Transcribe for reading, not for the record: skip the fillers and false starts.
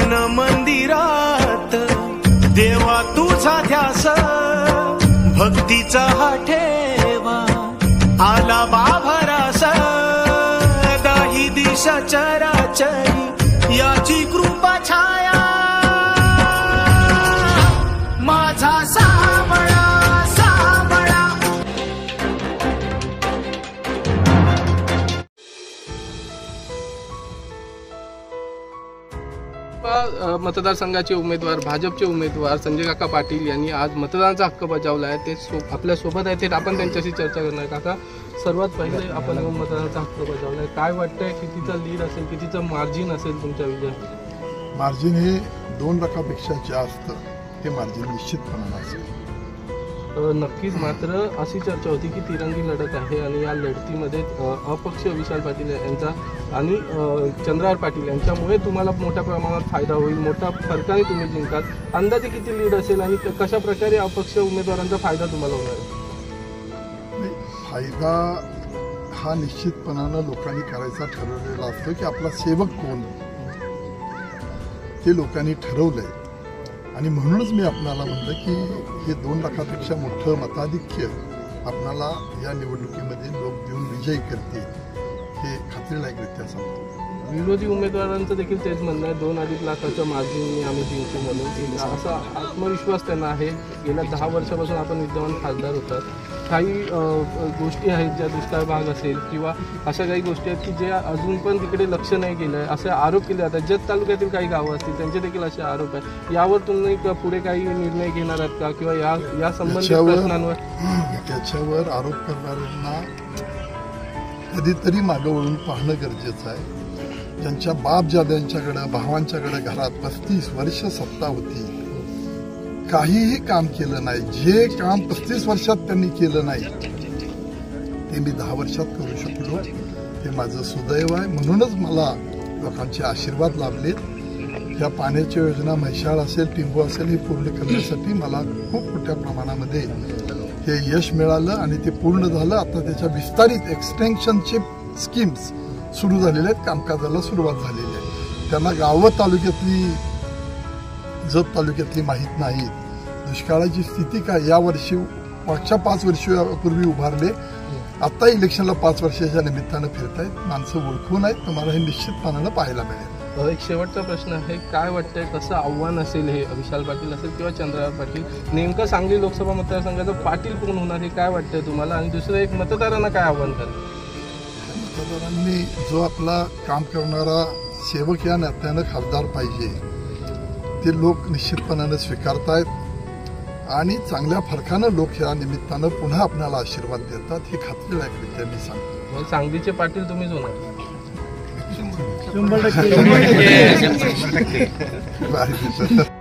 मन मंदिरात देवा तुझा ध्यास, भक्तीचा हा ठेवा आला बाभरास, दाही दिशा चराचरी याची कृपा छाया, माझा सावळा सावळा। मतदारसंघाचे उमेदवार भाजपचे उमेदवार संजय काका पाटील यांनी आज मतदानाचा हक्क बजावला आहे। ते आपल्या सोबत आहेत, ते आपण त्यांच्याशी चर्चा करणार। काका, सर्वात पहिले आपण मतदानाचा हक्क बजावला आहे, काय वाटतंय कितीचा लीड असेल, कितीचं मार्जिन असेल तुमच्या विजयात? मार्जिन हे 2 लाखापेक्षा जास्त हे मार्जिन निश्चितपणाने असेल। नक्कीच, मात्र अशी चर्चा होती की तिरंगी लढत आहे आणि या लढतीमध्ये अपक्ष विशाल पाटील यांचा आणि चंद्रहार पाटील यांच्यामुळे तुम्हाला मोठ्या प्रमाणात फायदा होईल, मोठ्या फरकाने तुम्ही जिंकाल। अंदाजे किती लीड असेल आणि कशा प्रकारे अपक्ष उमेदवारांचा फायदा तुम्हाला होणार? फायदा हा निश्चितपणाने लोकांनी करायचा ठरवलेला असतो की आपला सेवक कोण हे लोकांनी ठरवलंय आणि म्हणूनच मी आपणाला म्हणलं की हे 2 लाखापेक्षा मोठं मताधिक्य आपणाला या निवडणुकीमध्ये लोक देऊन विजयी करतील हे खात्रीलायकरित्या सांगतो। विरोधी उमेदवारांचं देखील तेच म्हणणं आहे, 2-2.5 लाखाचं मार्जिन आम्ही जिंकू म्हणून, असा आत्मविश्वास त्यांना आहे। गेल्या 10 वर्षापासून आपण विद्यमान खासदार होतात, काही गोष्टी आहेत ज्या दुष्काळ भाग असेल किंवा अशा काही गोष्टी आहेत की ज्या अजून पण तिकडे लक्ष नाही गेलं आहे, असे आरोप केले जातात। जत तालुक्यातील काही गावं असतील त्यांचे देखील असे आरोप आहेत, यावर तुम्ही पुढे काही निर्णय घेणार आहात का किंवा या संबंधित प्रश्नांवर? त्याच्यावर आरोप करणाऱ्यांना कधीतरी मागं वळून पाहणं गरजेचं आहे। ज्यांच्या बापजाद्यांच्याकडं भावांच्याकडे घरात 35 वर्ष सत्ता होती, काहीही काम केलं नाही, जे काम 35 वर्षात त्यांनी केलं नाही ते मी 10 वर्षात करू शकलो, हे माझं सुदैव आहे। म्हणूनच मला लोकांचे आशीर्वाद लाभलेत। या पाण्याची योजना म्हैसाळ असेल, टिंबू असेल, हे पूर्ण करण्यासाठी मला खूप मोठ्या प्रमाणामध्ये हे यश मिळालं आणि ते पूर्ण झालं। आता त्याच्या विस्तारित एक्सटेन्शनचे स्कीम्स सुरू झालेले आहेत, कामकाजाला सुरुवात झालेली आहे। त्यांना गावं तालुक्यातली, जत तालुक्यातली माहीत नाहीत। दुष्काळाची स्थिती काय यावर्षी मागच्या 5 वर्षापूर्वी उभारले, आता इलेक्शनला 5 वर्षाच्या निमित्तानं फिरतायत, माणसं ओळखून आहेत, तुम्हाला हे निश्चितपणानं पाहायला मिळेल। एक शेवटचा प्रश्न आहे, काय वाटतंय कसं आव्हान असेल हे विशाल पाटील असेल किंवा चंद्रहार पाटील, नेमकं सांगली लोकसभा मतदारसंघाचं पाटील कोण होणार हे काय वाटतंय तुम्हाला? आणि दुसरं एक, मतदारांना काय आव्हान कराल? मतदारांनी जो आपला काम करणारा सेवक या नात्यानं खासदार पाहिजे ते लोक निश्चितपणानं स्वीकारतायत आणि चांगल्या फरकानं लोक या निमित्तानं पुन्हा आपल्याला आशीर्वाद देतात, हे खात्रीलायकरित्या मी सांगतो। सांगलीचे पाटील तुम्हीच होणार? 100%